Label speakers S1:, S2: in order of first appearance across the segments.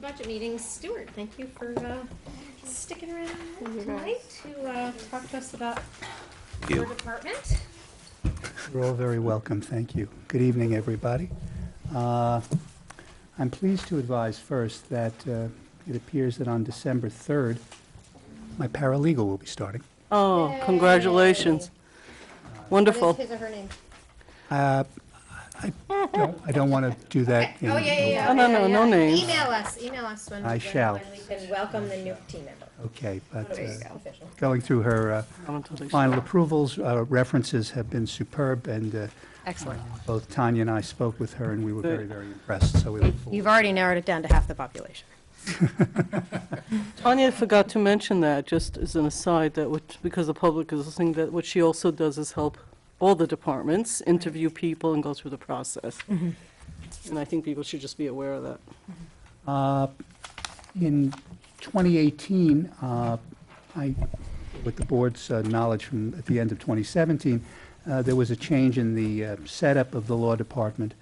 S1: budget meeting. Stuart, thank you for sticking around tonight to talk to us about your department.
S2: You're all very welcome. Thank you. Good evening, everybody. I'm pleased to advise first that it appears that on December 3rd, my paralegal will be starting.
S3: Oh,
S1: Yay.
S3: congratulations. Wonderful.
S1: What is his or her name?
S2: I don't want to do that.
S1: Oh, yeah.
S3: Oh, no names.
S1: Email us when,
S2: I shall.
S1: when we can welcome the new team member.
S2: Okay, but
S1: There you go. Official.
S2: going through her
S3: Not until they
S2: final
S3: start.
S2: approvals, references have been superb, and
S1: Excellent.
S2: both Tanya and I spoke with her, and we were very, very impressed. So we look forward.
S1: You've already narrowed it down to half the population.
S3: Tanya forgot to mention that, just as an aside, that because the public is listening, that what she also does is help all the departments interview people and go through the process. And I think people should just be aware of that.
S2: In 2018, with the board's knowledge from at the end of 2017, there was a change in the setup of the law department.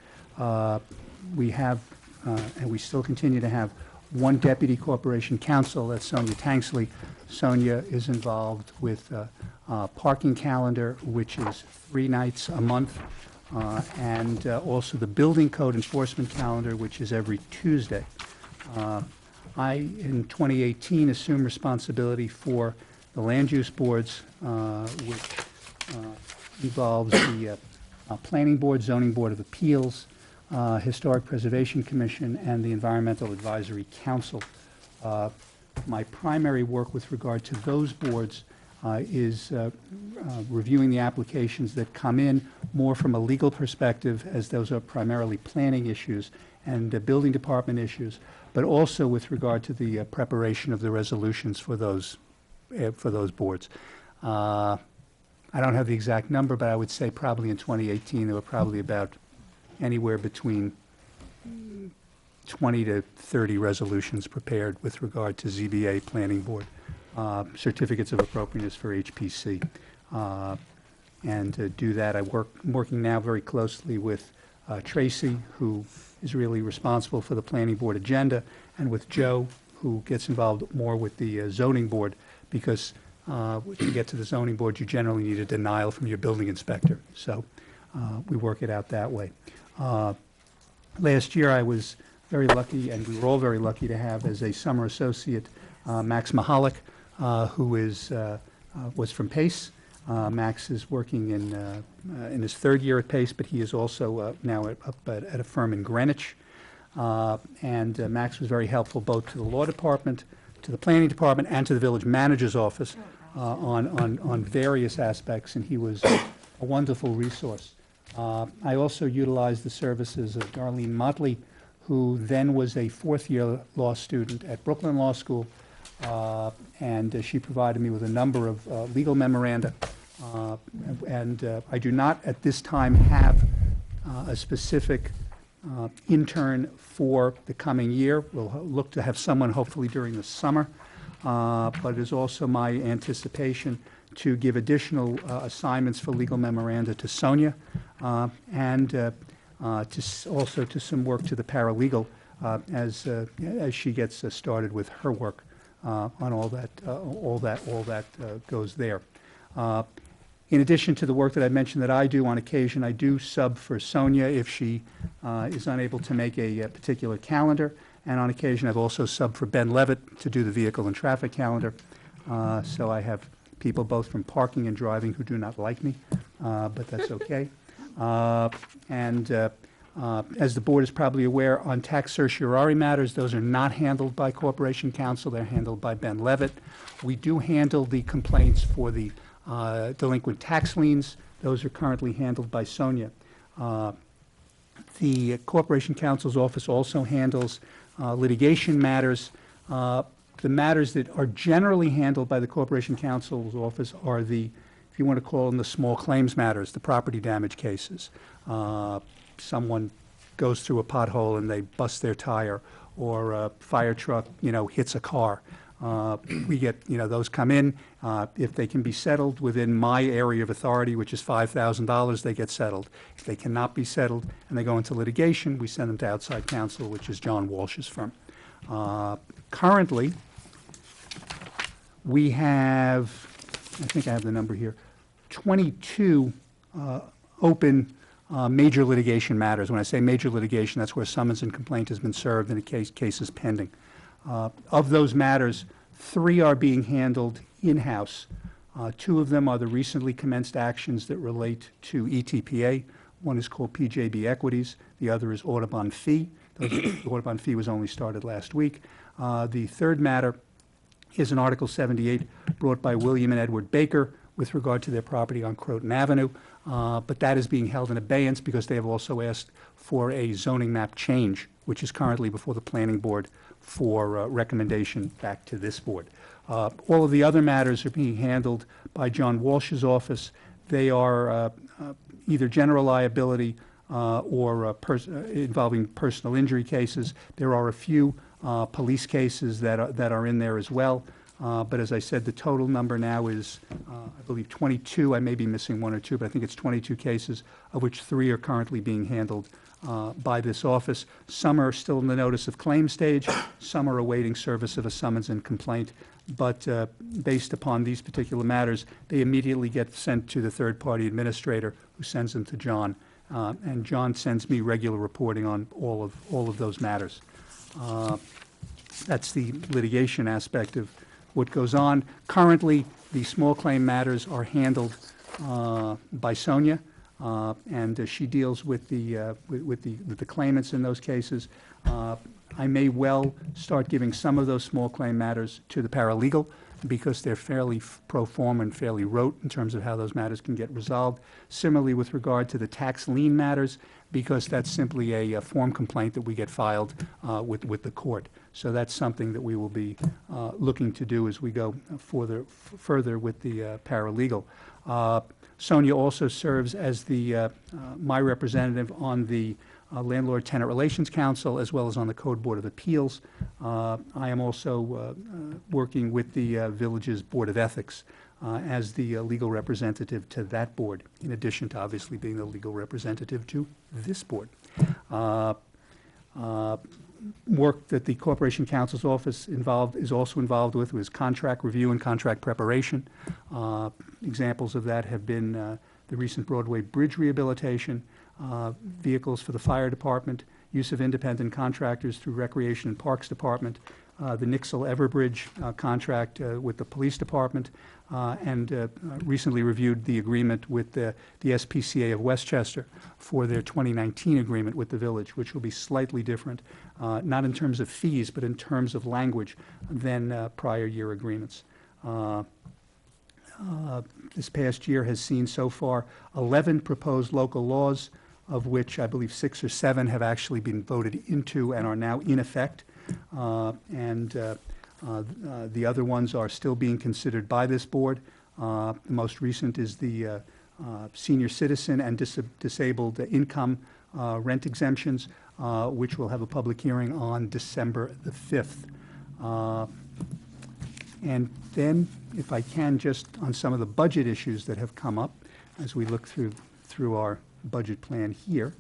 S2: We have, and we still continue to have, one deputy corporation counsel, that's Sonia Tanksley. Sonia is involved with parking calendar, which is 3 nights a month, and also the building code enforcement calendar, which is every Tuesday. I, in 2018, assumed responsibility for the land use boards, which involves the Planning Board, Zoning Board of Appeals, Historic Preservation Commission, and the Environmental Advisory Council. My primary work with regard to those boards is reviewing the applications that come in more from a legal perspective, as those are primarily planning issues and building department issues, but also with regard to the preparation of the resolutions for those boards. I don't have the exact number, but I would say probably in 2018 there were probably about anywhere between 20 to 30 resolutions prepared with regard to ZBA, Planning Board, certificates of appropriateness for HPC. And to do that, I'm working now very closely with Tracy, who is really responsible for the Planning Board agenda, and with Joe, who gets involved more with the zoning board, because to get to the zoning board, you generally need a denial from your building inspector. So we work it out that way. Last year, I was very lucky, and we were all very lucky to have as a summer associate Max Mahalik, who was from Pace. Max is working in his 3rd year at Pace, but he is also now up at a firm in Greenwich. And Max was very helpful both to the law department, to the planning department, and to the village manager's office on various aspects, and he was a wonderful resource. I also utilized the services of Darlene Motley, who then was a 4th-year law student at Brooklyn Law School, and she provided me with a number of legal memoranda. And I do not at this time have a specific intern for the coming year. We'll look to have someone hopefully during the summer, but it is also my anticipation to give additional assignments for legal memoranda to Sonia, and also to some work to the paralegal as she gets started with her work on all that goes there. In addition to the work that I mentioned that I do on occasion, I do sub for Sonia if she is unable to make a particular calendar, and on occasion I've also subbed for Ben Levitt to do the vehicle and traffic calendar. So I have people both from parking and driving who do not like me, but that's okay. As the board is probably aware, on tax certiorari matters, those are not handled by Corporation Counsel. They're handled by Ben Levitt. We do handle the complaints for the delinquent tax liens. Those are currently handled by Sonia. The Corporation Counsel's office also handles litigation matters. The matters that are generally handled by the Corporation Counsel's office are the, if you want to call them, the small claims matters, the property damage cases. Someone goes through a pothole and they bust their tire, or a fire truck, hits a car. We get, those come in. If they can be settled within my area of authority, which is $5,000, they get settled. If they cannot be settled and they go into litigation, we send them to outside counsel, which is John Walsh's firm. Currently, we have, I think I have the number here, 22 open major litigation matters. When I say major litigation, that's where summons and complaint has been served and a case is pending. Of those matters, 3 are being handled in-house. 2 of them are the recently commenced actions that relate to ETPA. One is called PJB Equities. The other is Audubon Fee. The Audubon Fee was only started last week. The third matter is an Article 78 brought by William and Edward Baker with regard to their property on Croton Avenue, but that is being held in abeyance because they have also asked for a zoning map change, which is currently before the Planning Board for recommendation back to this board. All of the other matters are being handled by John Walsh's office. They are either general liability or involving personal injury cases. There are a few police cases that are in there as well. But as I said, the total number now is, I believe, 22. I may be missing 1 or 2, but I think it's 22 cases, of which 3 are currently being handled by this office. Some are still in the notice of claim stage. Some are awaiting service of a summons and complaint. But based upon these particular matters, they immediately get sent to the third-party administrator, who sends them to John. And John sends me regular reporting on all of those matters. That's the litigation aspect of what goes on. Currently, the small claim matters are handled by Sonia, and she deals with the claimants in those cases. I may well start giving some of those small claim matters to the paralegal because they're fairly pro forma and fairly rote in terms of how those matters can get resolved. Similarly, with regard to the tax lien matters, because that's simply a form complaint that we get filed with the court. So that's something that we will be looking to do as we go further with the paralegal. Sonia also serves as my representative on the Landlord-Tenant Relations Council, as well as on the Code Board of Appeals. I am also working with the village's Board of Ethics as the legal representative to that board, in addition to obviously being the legal representative to this board. Work that the Corporation Counsel's Office is also involved with was contract review and contract preparation. Examples of that have been the recent Broadway Bridge rehabilitation, vehicles for the fire department, use of independent contractors through Recreation and Parks Department, the Nixle Everbridge contract with the police department, and recently reviewed the agreement with the SPCA of Westchester for their 2019 agreement with the village, which will be slightly different, not in terms of fees, but in terms of language than prior year agreements. This past year has seen so far 11 proposed local laws, of which I believe 6 or 7 have actually been voted into and are now in effect. The other ones are still being considered by this board. The most recent is the senior citizen and disabled income rent exemptions, which will have a public hearing on December the 5th. And then, if I can, just on some of the budget issues that have come up as we look through our budget plan here.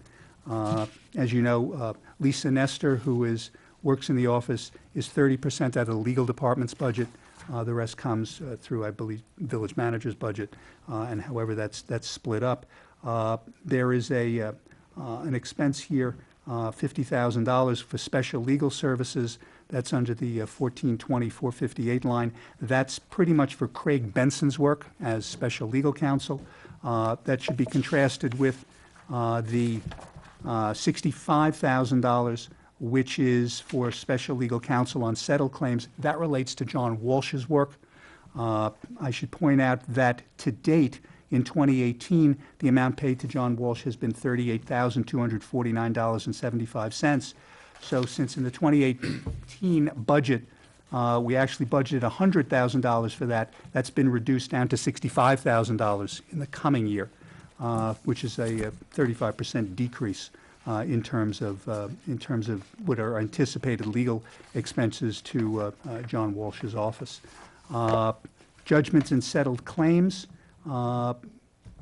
S2: As you know, Lisa Nestor, who works in the office, is 30% out of the legal department's budget. The rest comes through, I believe, village manager's budget, and however that's split up. There is an expense here, $50,000 for special legal services. That's under the 1420-458 line. That's pretty much for Craig Benson's work as special legal counsel. That should be contrasted with the $65,000, which is for special legal counsel on settled claims. That relates to John Walsh's work. I should point out that to date, in 2018, the amount paid to John Walsh has been $38,249.75. So since in the 2018 budget, we actually budgeted $100,000 for that, that's been reduced down to $65,000 in the coming year, which is a 35% decrease in terms of what are anticipated legal expenses to John Walsh's office. Judgments and settled claims.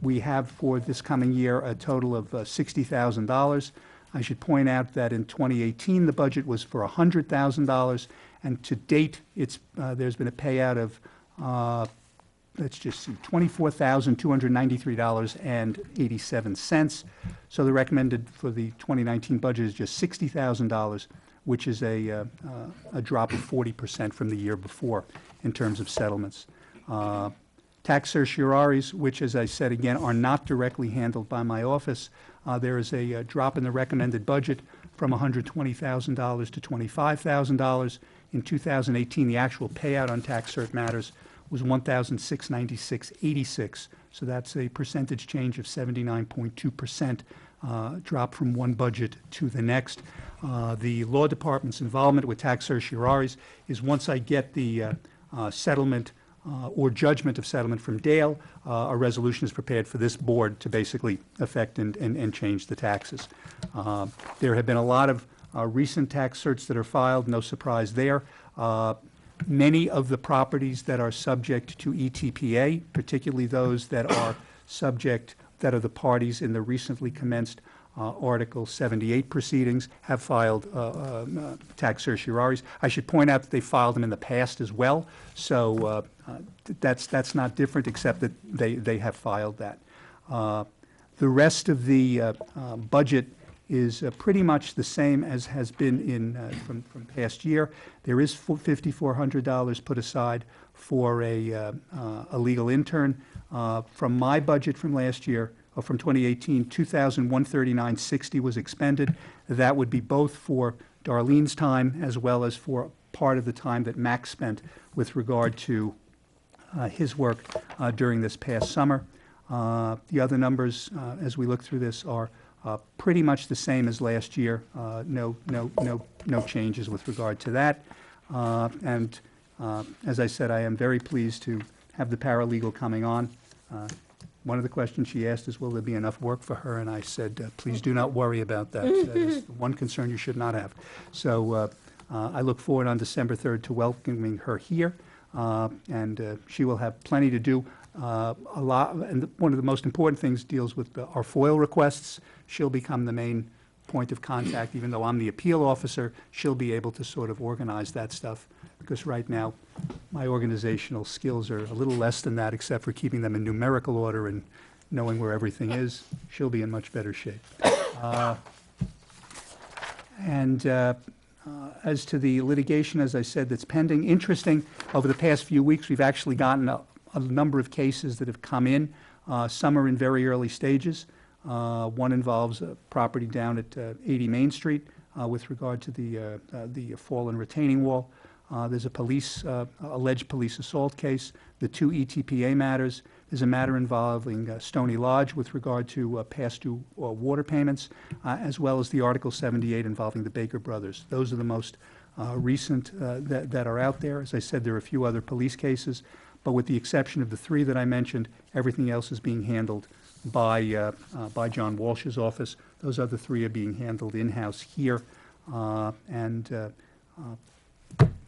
S2: We have for this coming year a total of $60,000. I should point out that in 2018, the budget was for $100,000, and to date, there's been a payout of, let's just see, $24,293.87. So the recommended for the 2019 budget is just $60,000, which is a drop of 40% from the year before in terms of settlements. Tax certiorari's, which, as I said again, are not directly handled by my office, there is a drop in the recommended budget from $120,000 to $25,000. In 2018, the actual payout on tax cert matters was $1,696.86. So that's a percentage change of 79.2%, drop from one budget to the next. The law department's involvement with tax certiorari's is once I get the settlement or judgment of settlement from Dale, a resolution is prepared for this board to basically affect and change the taxes. There have been a lot of recent tax certs that are filed, no surprise there. Many of the properties that are subject to ETPA, particularly those that are the parties in the recently commenced Article 78 proceedings, have filed tax certiorari's. I should point out that they filed them in the past as well, so that's not different, except that they have filed that. The rest of the budget is pretty much the same as has been from past year. There is $5,400 put aside for a legal intern. From my budget from last year, or from 2018, $2,139.60 was expended. That would be both for Darlene's time as well as for part of the time that Max spent with regard to his work during this past summer. The other numbers, as we look through this, are pretty much the same as last year. No changes with regard to that. And as I said, I am very pleased to have the paralegal coming on. One of the questions she asked is, will there be enough work for her? And I said, please do not worry about that. That is the one concern you should not have. So I look forward on December 3rd to welcoming her here. And she will have plenty to do. A lot, and one of the most important things deals with our FOIL requests. She'll become the main point of contact. Even though I'm the appeal officer, she'll be able to sort of organize that stuff, because right now my organizational skills are a little less than that, except for keeping them in numerical order and knowing where everything is. She'll be in much better shape. As to the litigation, as I said, that's pending, interesting, over the past few weeks, we've actually gotten a number of cases that have come in. Some are in very early stages. One involves a property down at 80 Main Street with regard to the fallen retaining wall. There's a alleged police assault case, the two ETPA matters. There's a matter involving Stony Lodge with regard to past due water payments, as well as the Article 78 involving the Baker brothers. Those are the most recent that are out there. As I said, there are a few other police cases, but with the exception of the three that I mentioned, everything else is being handled by John Walsh's office. Those other three are being handled in-house here, and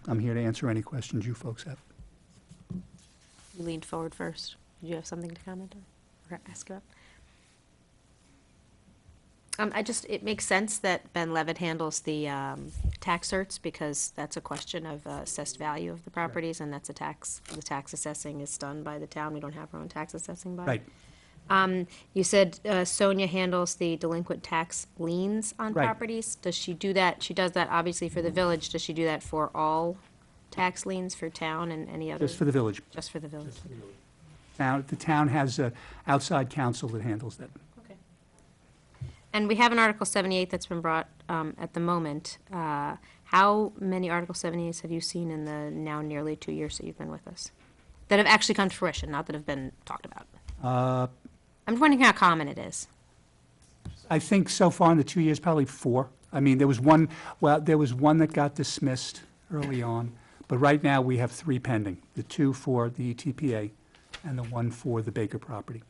S2: I'm here to answer any questions you folks have.
S4: You leaned forward first. Did you have something to comment on or ask about? It makes sense that Ben Levitt handles the tax certs, because that's a question of assessed value of the properties, and that's the tax assessing is done by the town. We don't have our own tax assessing body.
S2: Right.
S4: You said Sonia handles the delinquent tax liens on
S2: Right.
S4: properties. Does she do that? She does that obviously for the village. Does she do that for all tax liens for town and any other?
S2: Just for the village.
S4: Just for the village.
S2: Now, the town has outside counsel that handles that.
S4: Okay. And we have an Article 78 that's been brought at the moment. How many Article 78s have you seen in the now nearly 2 years that you've been with us? That have actually come to fruition, not that have been talked about? I'm wondering how common it is.
S2: I think so far in the 2 years, probably 4. I mean, there was one that got dismissed early on, but right now we have 3 pending, the 2 for the ETPA and the 1 for the Baker property.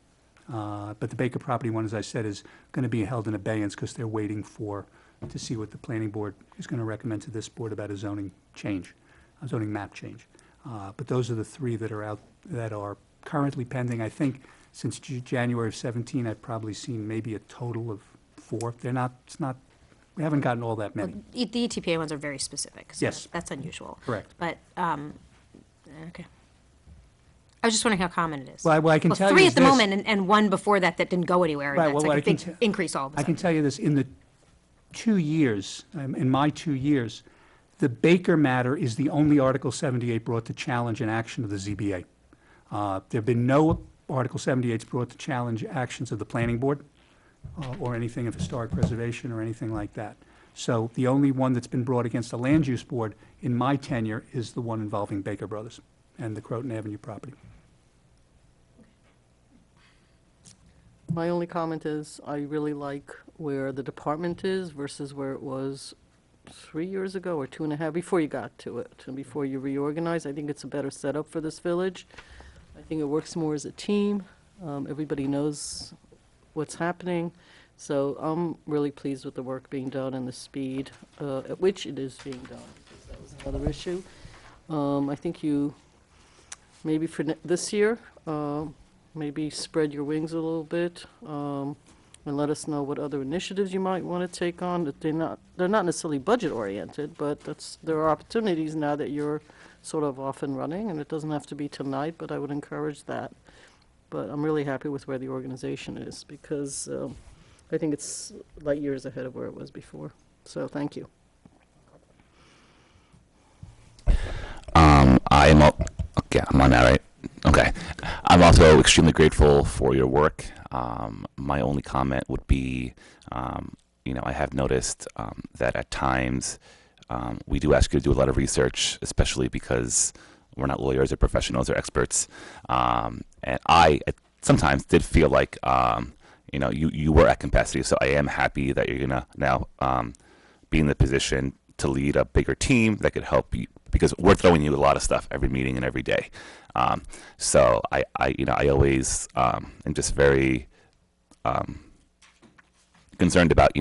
S2: But the Baker property one, as I said, is going to be held in abeyance because they're waiting to see what the planning board is going to recommend to this board about a zoning change, a zoning map change. But those are the 3 that are out, that are currently pending. I think since January of 17, I've probably seen maybe a total of 4. It's not we haven't gotten all that many.
S4: The ETPA ones are very specific, so
S2: Yes.
S4: that's unusual.
S2: Correct.
S4: But, okay. I was just wondering how common it is.
S2: Well, I can tell you
S4: three
S2: is
S4: at the
S2: this.
S4: moment and one before that that didn't go anywhere.
S2: Right,
S4: And that's
S2: well,
S4: like
S2: I
S4: a
S2: can
S4: big
S2: tell-
S4: increase all of a
S2: I can
S4: sudden.
S2: tell you this, in the 2 years, in my 2 years, the Baker matter is the only Article 78 brought to challenge an action of the ZBA. There have been no Article 78s brought to challenge actions of the planning board or anything of historic preservation or anything like that. So the only one that's been brought against the land use board in my tenure is the one involving Baker Brothers and the Croton Avenue property.
S3: My only comment is, I really like where the department is versus where it was 3 years ago or 2.5, before you got to it, and before you reorganized. I think it's a better setup for this village. I think it works more as a team. Everybody knows what's happening. So I'm really pleased with the work being done and the speed at which it is being done, because that was another issue. I think you, maybe for this year, maybe spread your wings a little bit, and let us know what other initiatives you might want to take on. That they're not necessarily budget-oriented, but there are opportunities now that you're sort of off and running, and it doesn't have to be tonight, but I would encourage that. But I'm really happy with where the organization is, because I think it's light years ahead of where it was before. So, thank you.
S5: Okay, I'm on that, right? Okay. I'm also extremely grateful for your work. My only comment would be, I have noticed that at times we do ask you to do a lot of research, especially because we're not lawyers or professionals or experts. And I sometimes did feel like, you were at capacity. So I am happy that you're going to now be in the position to lead a bigger team that could help you, because we're throwing you a lot of stuff every meeting and every day. So I always am just very concerned about,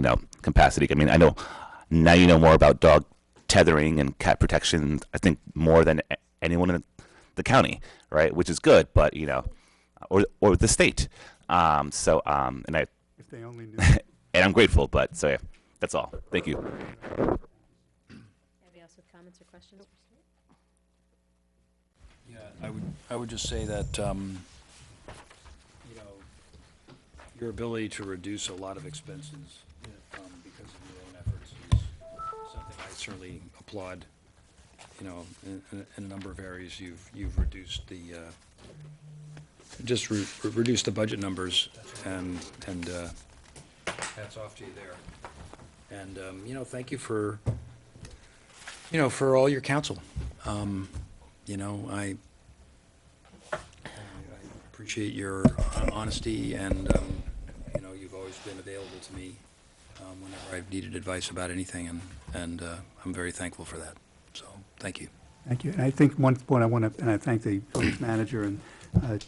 S5: capacity. I mean, I know now you know more about dog tethering and cat protection, I think more than anyone in the county, right? Which is good, but, or the state. And I,
S2: If they only knew.
S5: and I'm grateful, but so yeah, that's all. Thank you.
S4: Anybody else with comments or questions?
S6: Yeah, I would just say that, your ability to reduce a lot of expenses because of your own efforts is something I certainly applaud. In a number of areas, you've reduced the, reduced the budget numbers, and hats off to you there. And, thank you for, for all your counsel. I appreciate your honesty, and, you've always been available to me whenever I've needed advice about anything, and I'm very thankful for that. So, thank you.
S2: Thank you. And I think one point and I thank the village manager and the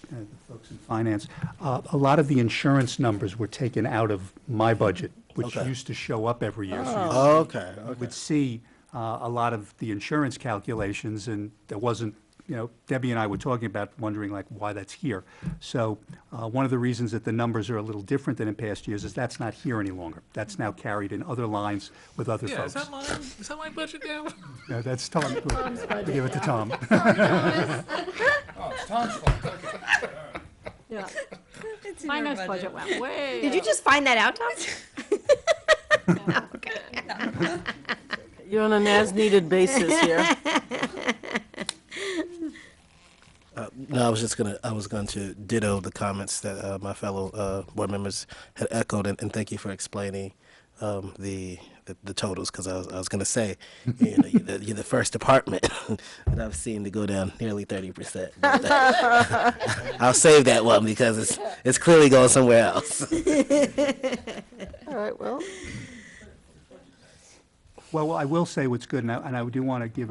S2: folks in finance. A lot of the insurance numbers were taken out of my budget, which
S7: Okay.
S2: used to show up every year. So
S7: Oh, okay,
S2: you
S7: okay.
S2: would see a lot of the insurance calculations, and there wasn't, Debbie and I were talking about wondering like why that's here. So one of the reasons that the numbers are a little different than in past years is that's not here any longer. That's now carried in other lines with other
S8: Yeah,
S2: folks.
S8: is that my budget now?
S2: No, that's Tom. Give it to Tom.
S6: Oh, it's Tom's fault. Okay.
S1: Yeah. Finance budget went way.
S4: Did you just find that out, Tom?
S3: You're on an as-needed basis here.
S7: No, I was going to ditto the comments that my fellow board members had echoed, and thank you for explaining the totals, because I was going to say, you're the first department that I've seen to go down nearly 30%. I'll save that one because it's clearly going somewhere else.
S3: All right, well,
S2: Well, I will say what's good, and I do want to give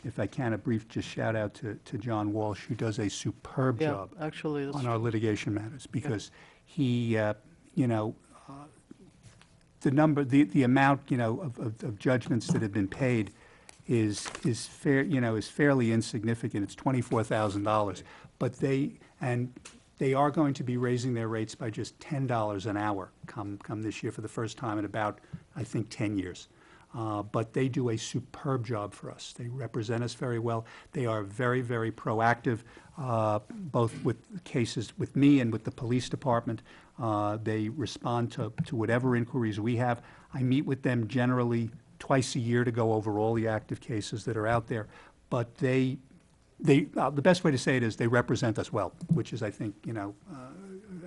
S2: if I can, a brief just shout out to John Walsh, who does a superb
S3: yeah,
S2: job
S3: actually, that's
S2: on our litigation matters, because he, the number, the amount, of judgments that have been paid is fair, is fairly insignificant. It's $24,000, but they are going to be raising their rates by just $10 an hour come this year for the first time in about, I think, 10 years. But they do a superb job for us. They represent us very well. They are very, very proactive, both with cases with me and with the police department. They respond to whatever inquiries we have. I meet with them generally twice a year to go over all the active cases that are out there. But the best way to say it is they represent us well, which is, I think,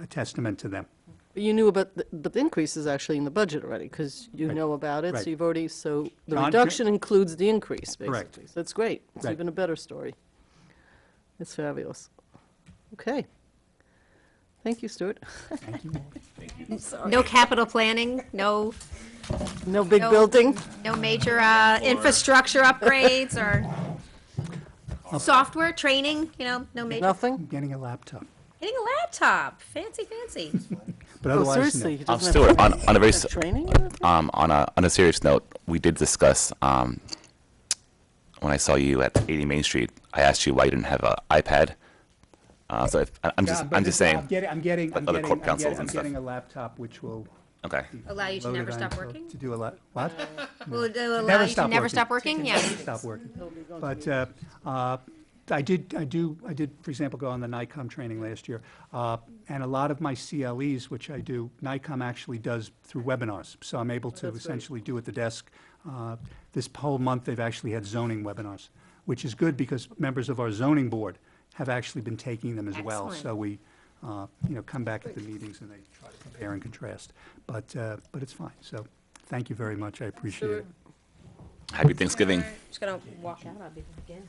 S2: a testament to them.
S3: But you knew about the increases actually in the budget already, because you
S2: Right.
S3: know about it,
S2: Right.
S3: so you've already, so the
S2: John-
S3: reduction includes the increase,
S2: Correct.
S3: basically. So that's great. It's
S2: Right.
S3: even a better story. It's fabulous. Okay. Thank you, Stuart.
S2: Thank you.
S4: No capital planning, no
S3: No big
S4: No.
S3: building?
S4: no major infrastructure upgrades or software training, no major.
S3: Nothing?
S2: I'm getting a laptop.
S4: Getting a laptop, fancy.
S2: But
S3: Oh,
S2: otherwise, no.
S3: seriously? he doesn't have
S5: Stuart, on a very
S3: training or anything?
S5: on a serious note, we did discuss when I saw you at 80 Main Street. I asked you why you didn't have an iPad. So if, I'm
S2: Yeah,
S5: just
S2: but
S5: saying.
S2: I'm getting
S5: other Corp councils and stuff.
S2: getting a laptop which will
S5: Okay.
S4: Allow you to
S2: load
S4: never
S2: it
S4: stop
S2: on
S4: working?
S2: to do a lot. What?
S4: Will it allow
S2: Never
S4: you to
S2: stop
S4: never
S2: working.
S4: stop working? Yeah.
S2: Stop working. But I did, for example, go on the NICOM training last year. And a lot of my CLEs, which I do, NICOM actually does through webinars. So I'm able to essentially do at the desk. This whole month, they've actually had zoning webinars, which is good because members of our zoning board have actually been taking them as well.
S4: Excellent.
S2: So we, come back at the meetings and they try to compare and contrast. But it's fine. So thank you very much. I appreciate it.
S5: Happy Thanksgiving.
S4: Just gonna walk out. I'll be again.